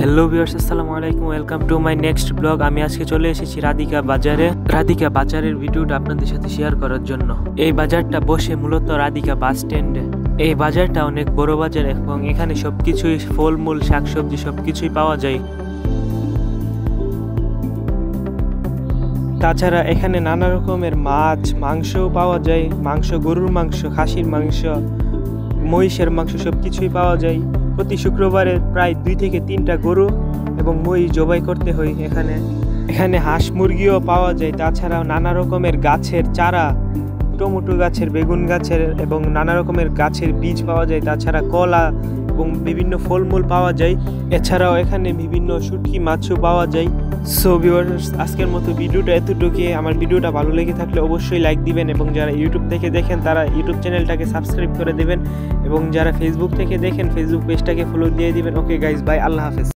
Hello viewers, আসসালামু আলাইকুম। Welcome to my next blog. আমি আজকে চলে এসেছি রাধিকা বাজারে। রাধিকা বাজারের ভিডিওটা আপনাদের সাথে শেয়ার করার জন্য। এই বাজারটা বসে মূলত রাধিকা বাস স্ট্যান্ডে। এই বাজারটা অনেক বড় বাজার এবং এখানে সবকিছুই ফলমূল, শাকসবজি সবকিছুই পাওয়া যায়। তাছাড়া এখানে নানা রকমের মাছ, মাংসও পাওয়া যায়। মাংস, গরুর মাংস, খাসির মাংস, মহিষের মাংস সবকিছুই পাওয়া যায়। প্রতি শুক্রবারে প্রায় 2 থেকে 3টা গরু এবং মহিষ জবাই করতে হয় এখানে হাঁস মুরগিও পাওয়া যায়। তাছাড়াও নানা রকমের গাছের চারা, টমেটো গাছের, বেগুন গাছের এবং নানা রকমের গাছের বীজ পাওয়া যায়। তাছাড়া কলা এবং বিভিন্ন ফলমূল পাওয়া যায়। এছাড়াও এখানে বিভিন্ন শুটকি মাছও পাওয়া যায়। সো ভিউয়ার্স, আজকের মতো ভিডিওটা এতটুকুই। আমার ভিডিওটা ভালো লেগে থাকলে অবশ্যই লাইক দিবেন এবং যারা ইউটিউব থেকে দেখেন তারা ইউটিউব চ্যানেলটাকে সাবস্ক্রাইব করে দেবেন এবং যারা ফেসবুক থেকে দেখেন ফেসবুক পেজটাকে ফলো দিয়ে দিবেন। ওকে গাইজ, বাই, আল্লাহ হাফেজ।